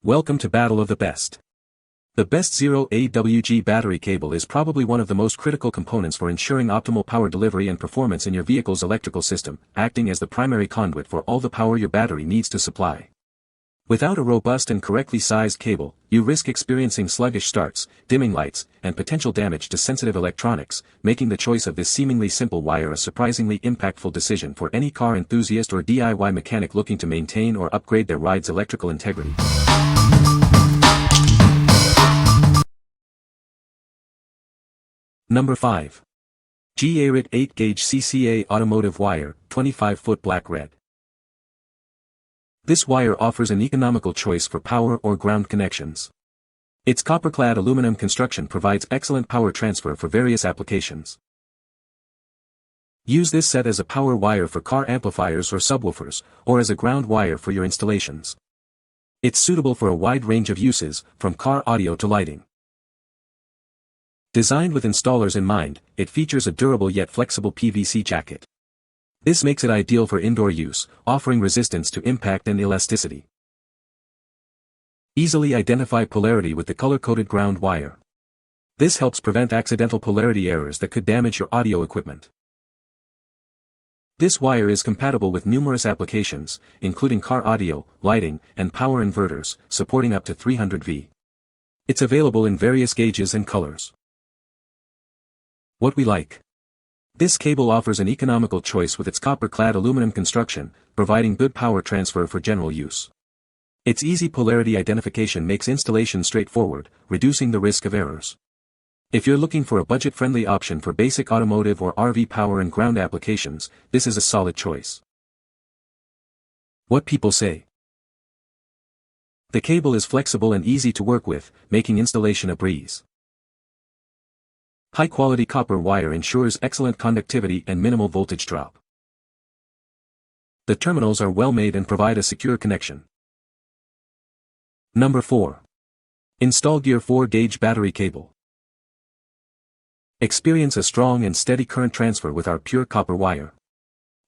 Welcome to Battle of the Best. The Best Zero AWG battery cable is probably one of the most critical components for ensuring optimal power delivery and performance in your vehicle's electrical system, acting as the primary conduit for all the power your battery needs to supply. Without a robust and correctly sized cable, you risk experiencing sluggish starts, dimming lights, and potential damage to sensitive electronics, making the choice of this seemingly simple wire a surprisingly impactful decision for any car enthusiast or DIY mechanic looking to maintain or upgrade their ride's electrical integrity. Number 5. GEARit 8-gauge CCA Automotive Wire, 25-foot black-red. This wire offers an economical choice for power or ground connections. Its copper-clad aluminum construction provides excellent power transfer for various applications. Use this set as a power wire for car amplifiers or subwoofers, or as a ground wire for your installations. It's suitable for a wide range of uses, from car audio to lighting. Designed with installers in mind, it features a durable yet flexible PVC jacket. This makes it ideal for indoor use, offering resistance to impact and elasticity. Easily identify polarity with the color-coded ground wire. This helps prevent accidental polarity errors that could damage your audio equipment. This wire is compatible with numerous applications, including car audio, lighting, and power inverters, supporting up to 300 V. It's available in various gauges and colors. What we like. This cable offers an economical choice with its copper-clad aluminum construction, providing good power transfer for general use. Its easy polarity identification makes installation straightforward, reducing the risk of errors. If you're looking for a budget-friendly option for basic automotive or RV power and ground applications, this is a solid choice. What people say. The cable is flexible and easy to work with, making installation a breeze. High-quality copper wire ensures excellent conductivity and minimal voltage drop. The terminals are well made and provide a secure connection. Number 4. InstallGear 4-gauge battery cable. Experience a strong and steady current transfer with our pure copper wire.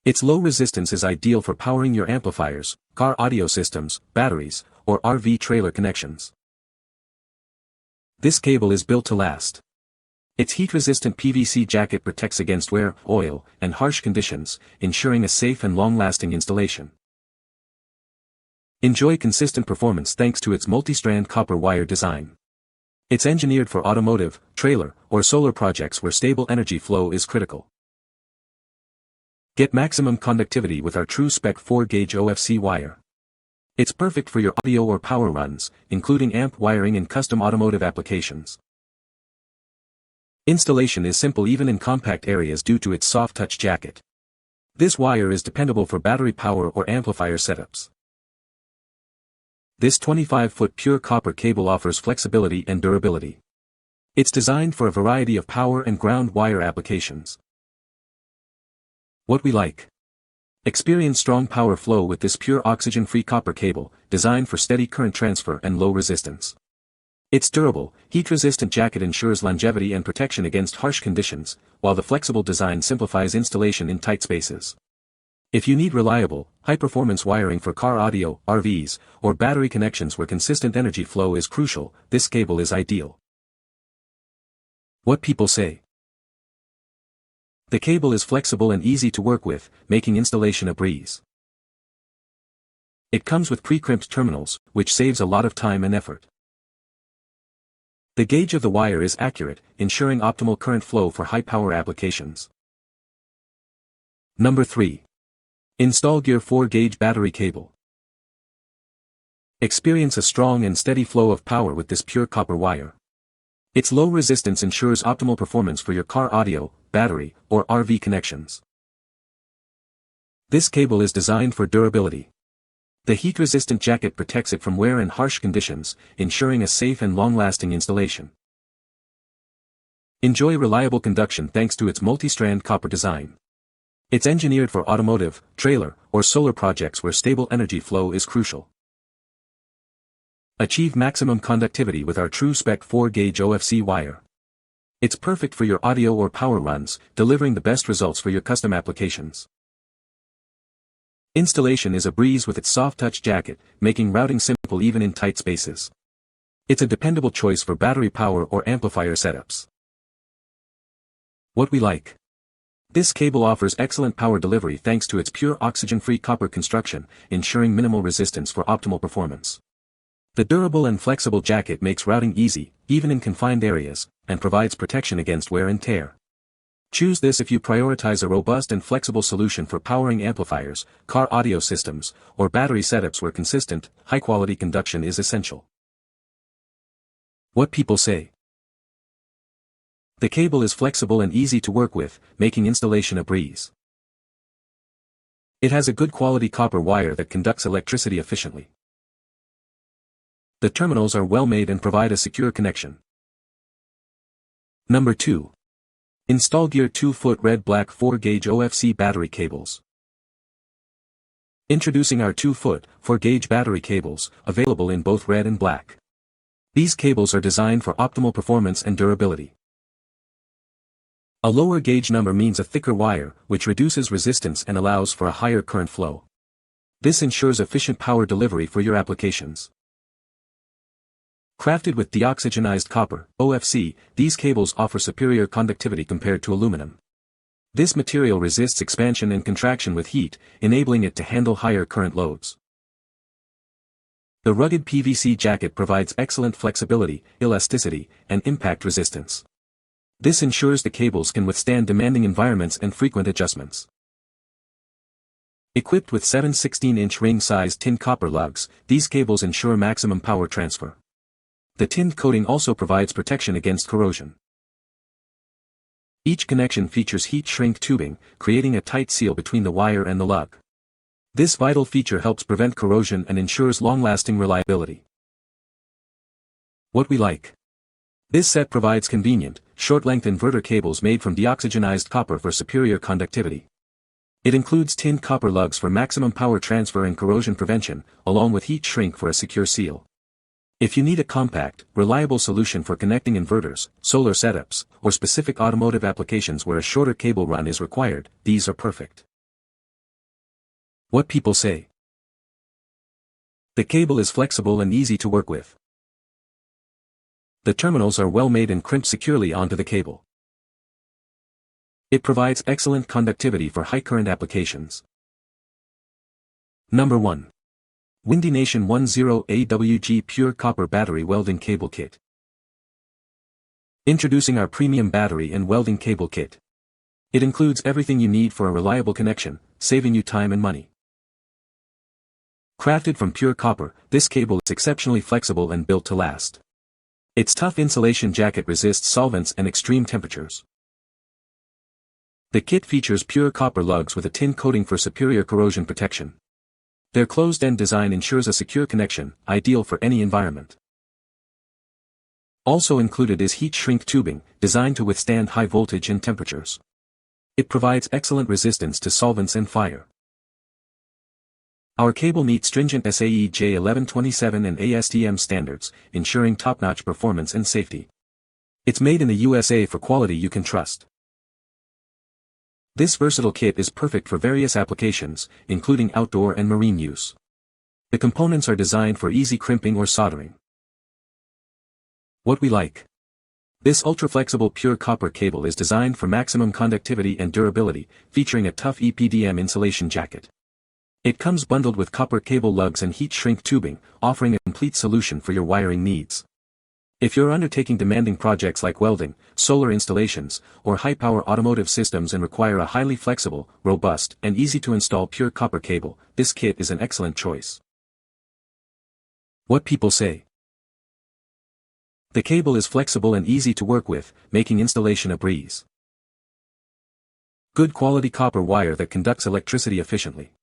Its low resistance is ideal for powering your amplifiers, car audio systems, batteries, or RV trailer connections. This cable is built to last. Its heat-resistant PVC jacket protects against wear, oil, and harsh conditions, ensuring a safe and long-lasting installation. Enjoy consistent performance thanks to its multi-strand copper wire design. It's engineered for automotive, trailer, or solar projects where stable energy flow is critical. Get maximum conductivity with our true-spec 4-gauge OFC wire. It's perfect for your audio or power runs, including amp wiring and custom automotive applications. Installation is simple even in compact areas due to its soft-touch jacket. This wire is dependable for battery power or amplifier setups. This 25-foot pure copper cable offers flexibility and durability. It's designed for a variety of power and ground wire applications. What we like. Experience strong power flow with this pure oxygen-free copper cable, designed for steady current transfer and low resistance. Its durable, heat-resistant jacket ensures longevity and protection against harsh conditions, while the flexible design simplifies installation in tight spaces. If you need reliable, high-performance wiring for car audio, RVs, or battery connections where consistent energy flow is crucial, this cable is ideal. What people say. The cable is flexible and easy to work with, making installation a breeze. It comes with pre-crimped terminals, which saves a lot of time and effort. The gauge of the wire is accurate, ensuring optimal current flow for high-power applications. Number 3. InstallGear 4-gauge battery cable. Experience a strong and steady flow of power with this pure copper wire. Its low resistance ensures optimal performance for your car audio, battery, or RV connections. This cable is designed for durability. The heat-resistant jacket protects it from wear and harsh conditions, ensuring a safe and long-lasting installation. Enjoy reliable conduction thanks to its multi-strand copper design. It's engineered for automotive, trailer, or solar projects where stable energy flow is crucial. Achieve maximum conductivity with our true-spec 4-gauge OFC wire. It's perfect for your audio or power runs, delivering the best results for your custom applications. Installation is a breeze with its soft-touch jacket, making routing simple even in tight spaces. It's a dependable choice for battery power or amplifier setups. What we like. This cable offers excellent power delivery thanks to its pure oxygen-free copper construction, ensuring minimal resistance for optimal performance. The durable and flexible jacket makes routing easy, even in confined areas, and provides protection against wear and tear. Choose this if you prioritize a robust and flexible solution for powering amplifiers, car audio systems, or battery setups where consistent, high-quality conduction is essential. What people say. The cable is flexible and easy to work with, making installation a breeze. It has a good quality copper wire that conducts electricity efficiently. The terminals are well made and provide a secure connection. Number 2. InstallGear 2-foot red-black 4-gauge OFC battery cables. Introducing our 2-foot, 4-gauge battery cables, available in both red and black. These cables are designed for optimal performance and durability. A lower gauge number means a thicker wire, which reduces resistance and allows for a higher current flow. This ensures efficient power delivery for your applications. Crafted with deoxygenized copper, OFC, these cables offer superior conductivity compared to aluminum. This material resists expansion and contraction with heat, enabling it to handle higher current loads. The rugged PVC jacket provides excellent flexibility, elasticity, and impact resistance. This ensures the cables can withstand demanding environments and frequent adjustments. Equipped with 7 16-inch ring-sized tin copper lugs, these cables ensure maximum power transfer. The tin coating also provides protection against corrosion. Each connection features heat shrink tubing, creating a tight seal between the wire and the lug. This vital feature helps prevent corrosion and ensures long-lasting reliability. What we like. This set provides convenient, short-length inverter cables made from deoxygenized copper for superior conductivity. It includes tin copper lugs for maximum power transfer and corrosion prevention, along with heat shrink for a secure seal. If you need a compact, reliable solution for connecting inverters, solar setups, or specific automotive applications where a shorter cable run is required, these are perfect. What people say. The cable is flexible and easy to work with. The terminals are well made and crimp securely onto the cable. It provides excellent conductivity for high current applications. Number 1. WindyNation 10 AWG Pure Copper Battery Welding Cable Kit. Introducing our premium battery and welding cable kit. It includes everything you need for a reliable connection, saving you time and money. Crafted from pure copper, this cable is exceptionally flexible and built to last. Its tough insulation jacket resists solvents and extreme temperatures. The kit features pure copper lugs with a tin coating for superior corrosion protection. Their closed-end design ensures a secure connection, ideal for any environment. Also included is heat shrink tubing, designed to withstand high voltage and temperatures. It provides excellent resistance to solvents and fire. Our cable meets stringent SAE J1127 and ASTM standards, ensuring top-notch performance and safety. It's made in the USA for quality you can trust. This versatile kit is perfect for various applications, including outdoor and marine use. The components are designed for easy crimping or soldering. What we like. This ultra-flexible pure copper cable is designed for maximum conductivity and durability, featuring a tough EPDM insulation jacket. It comes bundled with copper cable lugs and heat shrink tubing, offering a complete solution for your wiring needs. If you're undertaking demanding projects like welding, solar installations, or high-power automotive systems and require a highly flexible, robust, and easy-to-install pure copper cable, this kit is an excellent choice. What people say. The cable is flexible and easy to work with, making installation a breeze. Good quality copper wire that conducts electricity efficiently.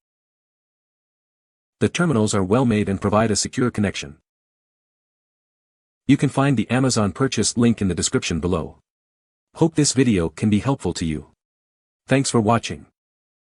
The terminals are well made and provide a secure connection. You can find the Amazon purchase link in the description below. Hope this video can be helpful to you. Thanks for watching.